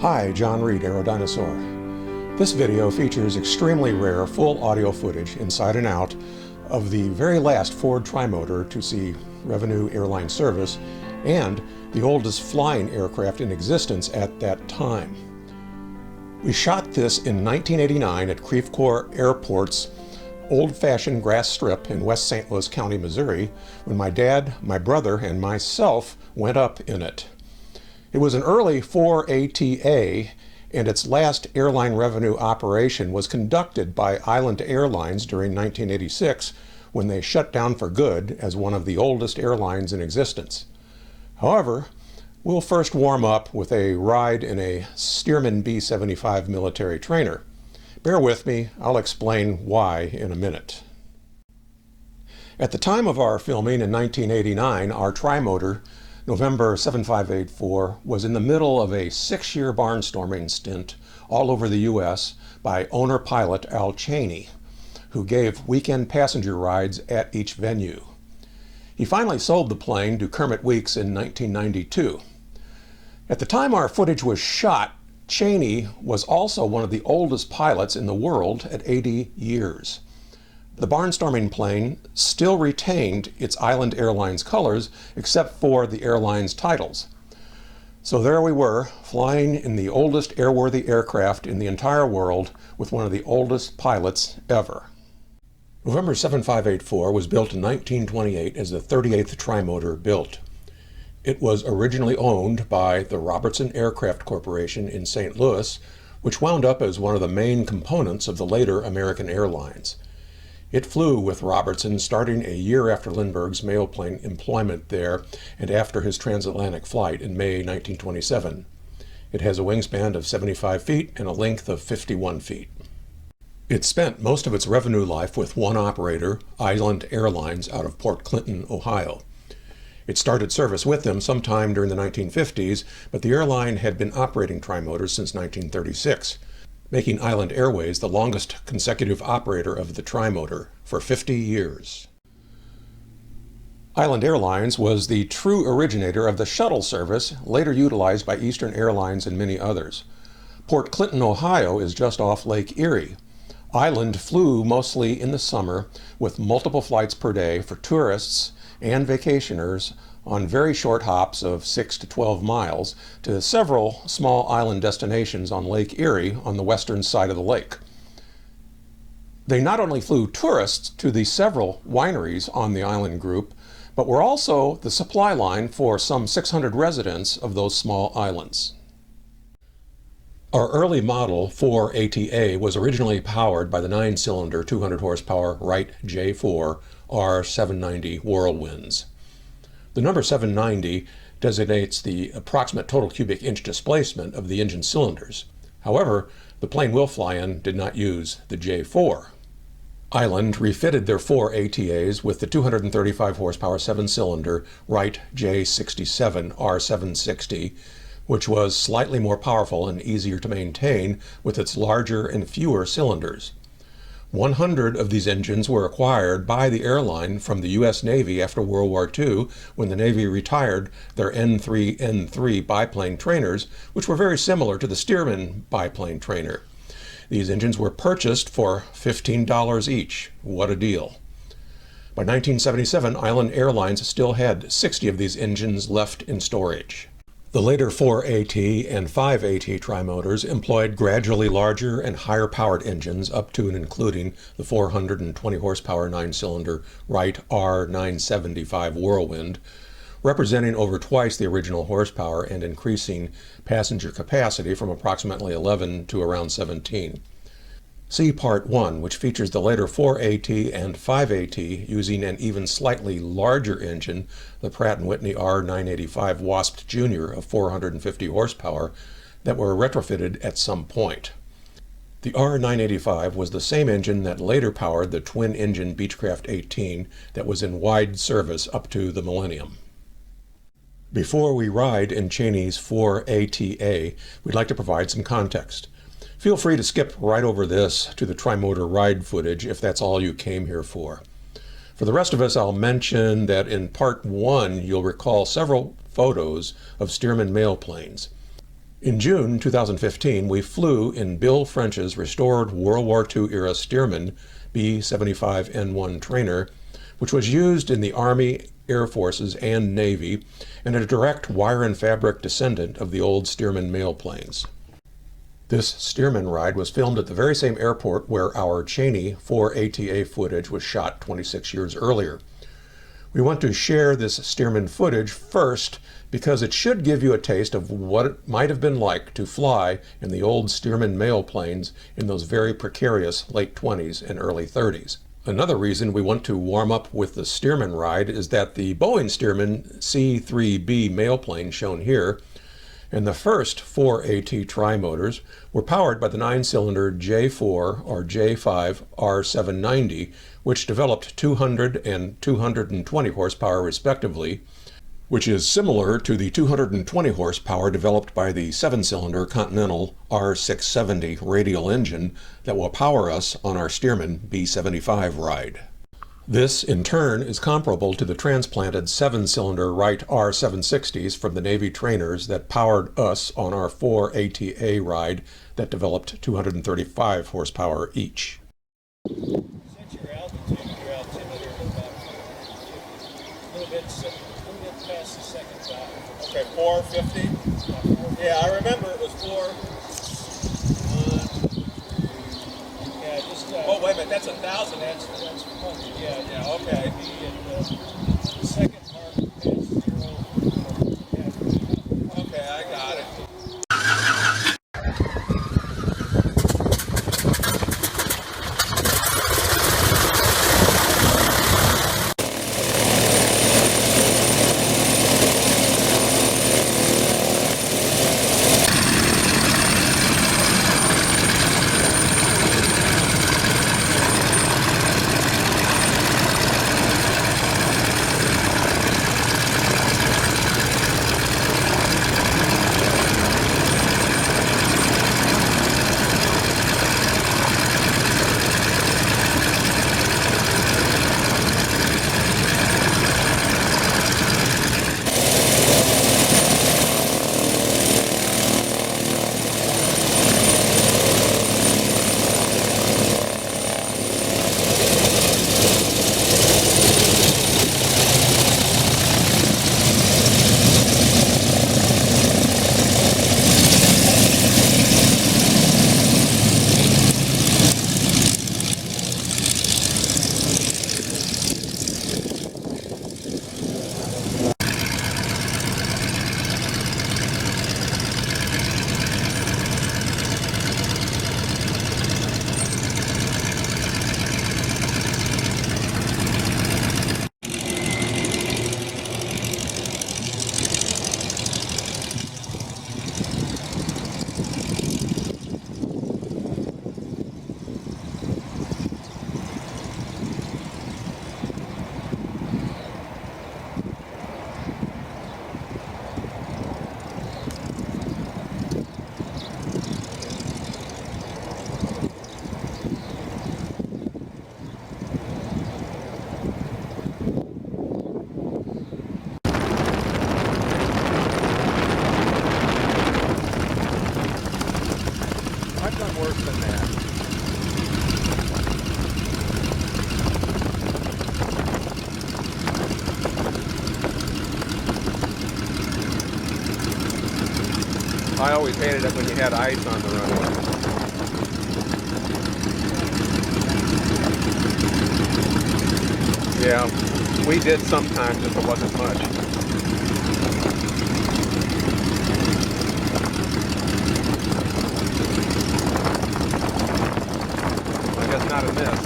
Hi, John Reed, Aerodinosaur. This video features extremely rare full audio footage inside and out of the very last Ford Trimotor to see revenue airline service and the oldest flying aircraft in existence at that time. We shot this in 1989 at Creve Coeur Airport's old-fashioned grass strip in West St. Louis County, Missouri, when my dad, my brother, and myself went up in it. It was an early 4ATA, and its last airline revenue operation was conducted by Island Airlines during 1986, when they shut down for good as one of the oldest airlines in existence. However, we'll first warm up with a ride in a Stearman B-75 military trainer. Bear with me, I'll explain why in a minute. At the time of our filming in 1989, our trimotor, November 7584, was in the middle of a 6-year barnstorming stint all over the U.S. by owner-pilot Al Chaney, who gave weekend passenger rides at each venue. He finally sold the plane to Kermit Weeks in 1992. At the time our footage was shot, Chaney was also one of the oldest pilots in the world at 80 years. The barnstorming plane still retained its Island Airlines colors, except for the airline's titles. So there we were, flying in the oldest airworthy aircraft in the entire world with one of the oldest pilots ever. November 7584 was built in 1928 as the 38th trimotor built. It was originally owned by the Robertson Aircraft Corporation in St. Louis, which wound up as one of the main components of the later American Airlines. It flew with Robertson starting a year after Lindbergh's mailplane employment there and after his transatlantic flight in May 1927. It has a wingspan of 75 feet and a length of 51 feet. It spent most of its revenue life with one operator, Island Airlines, out of Port Clinton, Ohio. It started service with them sometime during the 1950s, but the airline had been operating trimotors since 1936. Making Island Airways the longest consecutive operator of the trimotor for 50 years. Island Airlines was the true originator of the shuttle service, later utilized by Eastern Airlines and many others. Port Clinton, Ohio is just off Lake Erie. Island flew mostly in the summer with multiple flights per day for tourists and vacationers on very short hops of 6 to 12 miles to several small island destinations on Lake Erie on the western side of the lake. They not only flew tourists to the several wineries on the island group, but were also the supply line for some 600 residents of those small islands. Our early model 4ATA was originally powered by the 9-cylinder 200 horsepower Wright J4 R790 Whirlwinds. The number 790 designates the approximate total cubic inch displacement of the engine cylinders. However, the plane we'll fly in did not use the J4. Island refitted their 4ATAs with the 235 horsepower 7-cylinder Wright J67 R760, which was slightly more powerful and easier to maintain with its larger and fewer cylinders. 100 of these engines were acquired by the airline from the U.S. Navy after World War II, when the Navy retired their N3 biplane trainers, which were very similar to the Stearman biplane trainer. These engines were purchased for $15 each. What a deal. By 1977, Island Airlines still had 60 of these engines left in storage. The later 4AT and 5AT trimotors employed gradually larger and higher-powered engines up to and including the 420 horsepower 9-cylinder Wright R975 Whirlwind, representing over twice the original horsepower and increasing passenger capacity from approximately 11 to around 17. See Part 1, which features the later 4AT and 5AT using an even slightly larger engine, the Pratt & Whitney R985 Wasp Jr. of 450 horsepower, that were retrofitted at some point. The R985 was the same engine that later powered the twin-engine Beechcraft 18 that was in wide service up to the millennium. Before we ride in Chaney's 4ATA, we'd like to provide some context. Feel free to skip right over this to the trimotor ride footage if that's all you came here for. For the rest of us, I'll mention that in Part 1 you'll recall several photos of Stearman mail planes. In June 2015, we flew in Bill French's restored World War II-era Stearman B-75N1 trainer, which was used in the Army, Air Forces, and Navy, and a direct wire and fabric descendant of the old Stearman mail planes. This Stearman ride was filmed at the very same airport where our Chaney 4ATA footage was shot 26 years earlier. We want to share this Stearman footage first because it should give you a taste of what it might have been like to fly in the old Stearman mail planes in those very precarious late 20s and early 30s. Another reason we want to warm up with the Stearman ride is that the Boeing Stearman C-3B mail plane shown here and the first 4AT trimotors were powered by the 9-cylinder J4 or J5 R790, which developed 200 and 220 horsepower respectively, which is similar to the 220 horsepower developed by the 7-cylinder Continental R670 radial engine that will power us on our Stearman B-75 ride. This, in turn, is comparable to the transplanted 7-cylinder Wright R760s from the Navy trainers that powered us on our 4ATA ride that developed 235 horsepower each. Set your altimeter at about a little bit past the second dive. Okay, 450? Yeah, I remember it was 4. Yeah, just. Oh, wait a minute, that's 1,000. That's 100. Yeah, okay. The second mark past 0. Yeah. Okay, I got it. I always hated it when you had ice on the runway. Yeah, we did sometimes if it wasn't much. I guess not in this.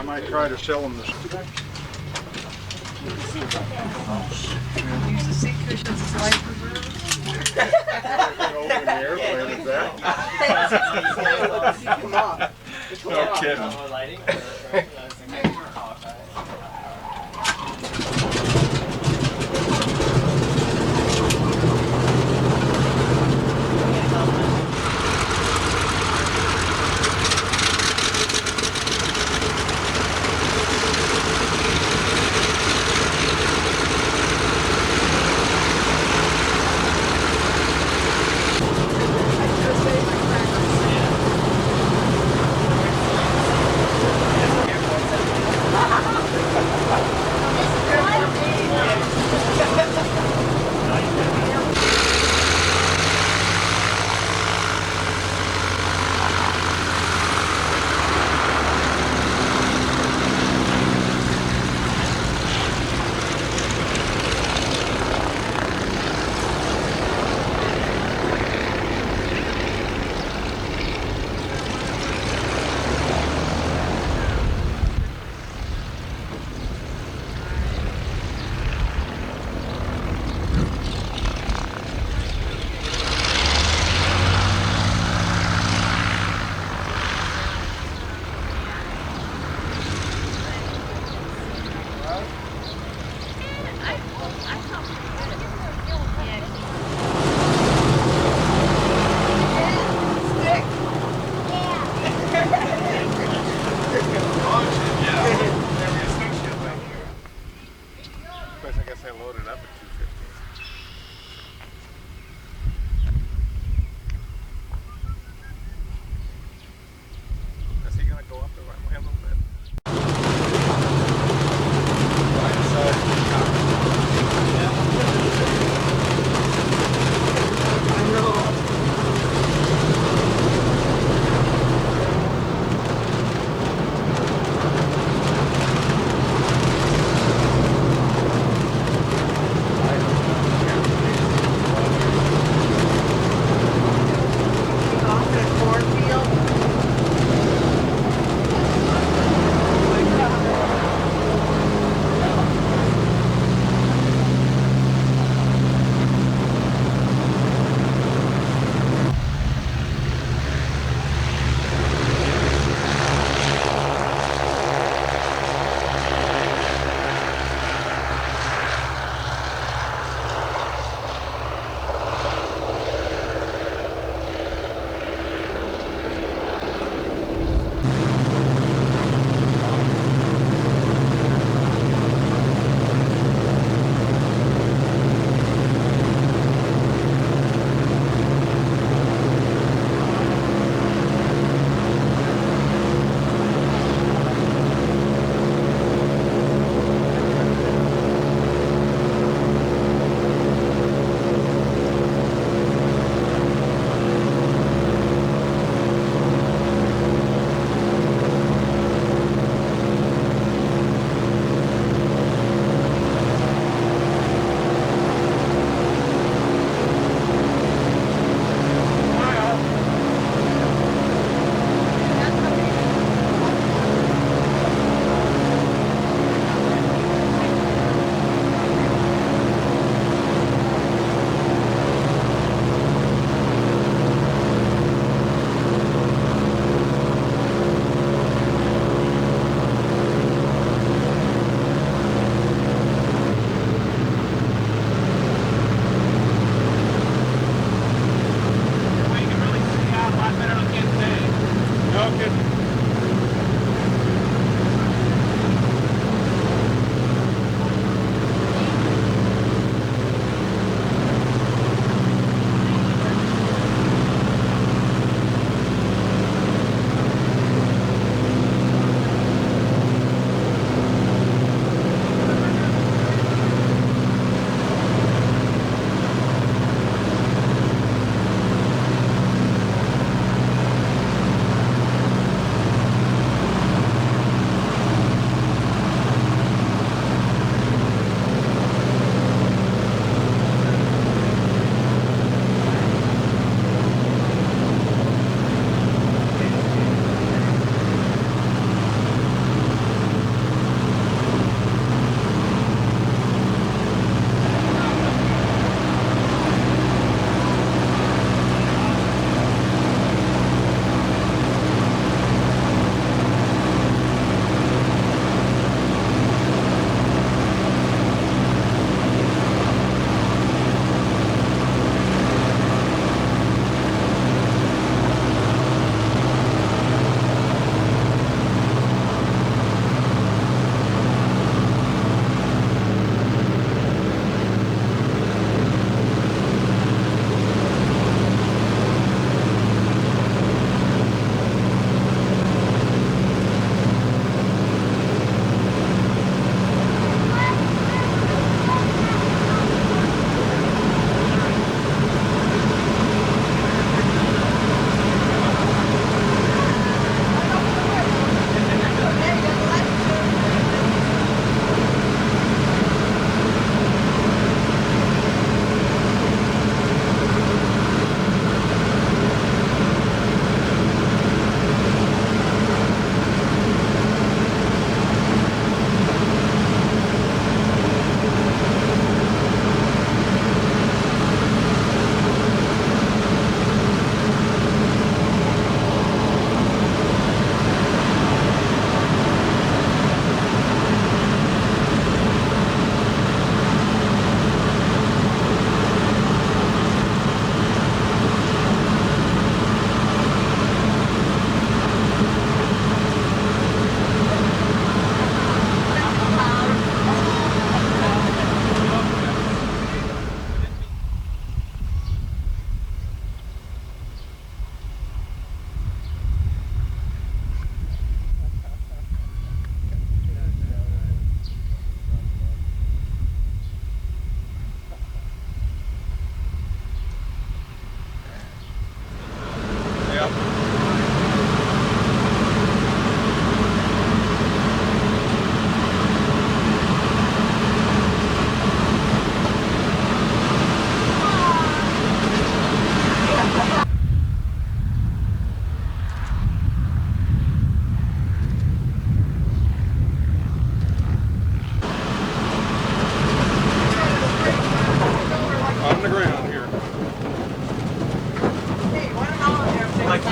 I might try to sell them this. Use the seat cushions as life preservers. Open the airplane is that? No kidding.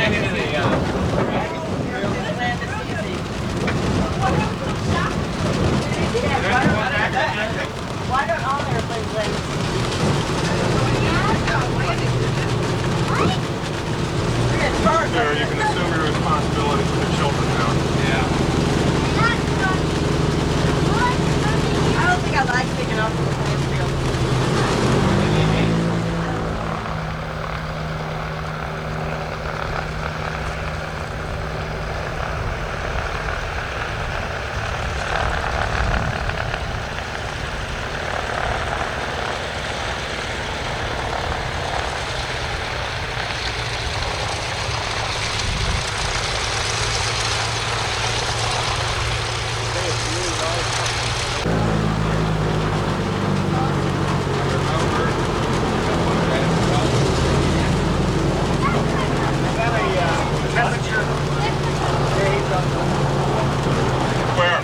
land into the Why don't all airplanes land? There, you can assume your responsibility for the children now. I don't think I like taking off from the plane field. Where?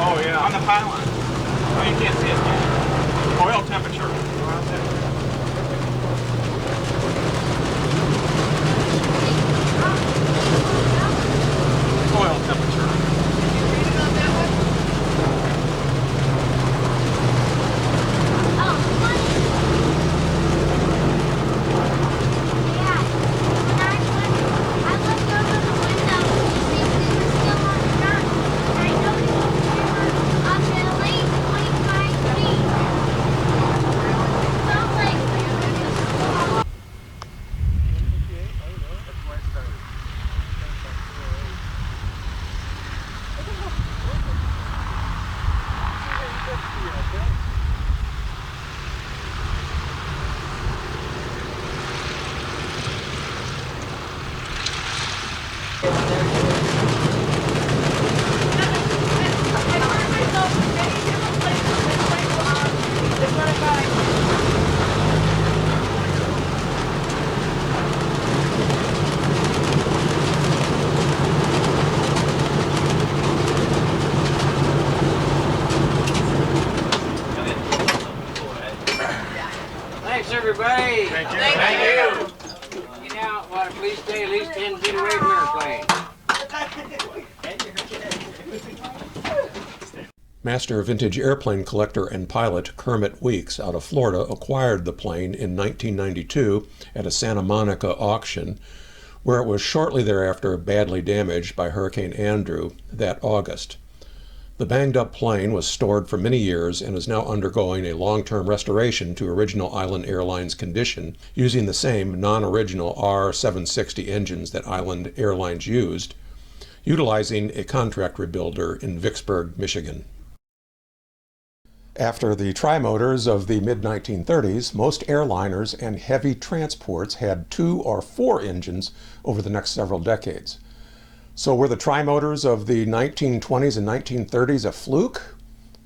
Oh, yeah. On the pylon. Oh, you can't see it yet. Oil temperature. Oil temperature. Thanks, everybody. Thank you. Thank you. Get out, water, please stay at least 10 feet away from airplane. Master vintage airplane collector and pilot Kermit Weeks out of Florida acquired the plane in 1992 at a Santa Monica auction, where it was shortly thereafter badly damaged by Hurricane Andrew that August. The banged-up plane was stored for many years and is now undergoing a long-term restoration to original Island Airlines condition using the same non-original R760 engines that Island Airlines used, utilizing a contract rebuilder in Vicksburg, Michigan. After the trimotors of the mid-1930s, most airliners and heavy transports had 2 or 4 engines over the next several decades. So were the trimotors of the 1920s and 1930s a fluke?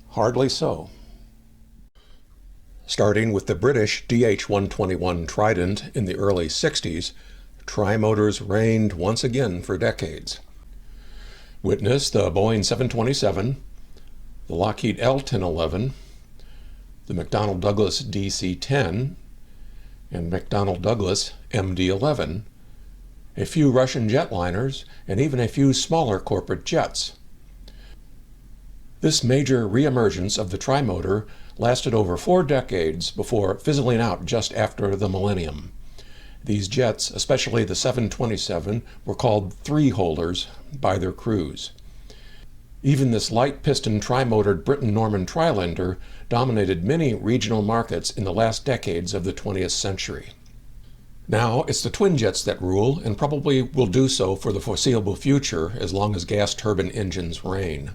Hardly so. Starting with the British DH-121 Trident in the early 60s, trimotors reigned once again for decades. Witness the Boeing 727, the Lockheed L-1011, the McDonnell Douglas DC-10, and McDonnell Douglas MD-11, a few Russian jetliners, and even a few smaller corporate jets. This major reemergence of the trimotor lasted over 4 decades before fizzling out just after the millennium. These jets, especially the 727, were called three-holders by their crews. Even this light-piston trimotored Britten-Norman Trilender dominated many regional markets in the last decades of the 20th century. Now it's the twin jets that rule, and probably will do so for the foreseeable future as long as gas turbine engines reign.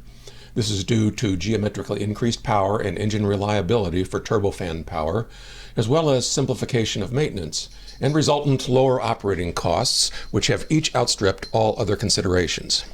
This is due to geometrically increased power and engine reliability for turbofan power, as well as simplification of maintenance, and resultant lower operating costs, which have each outstripped all other considerations.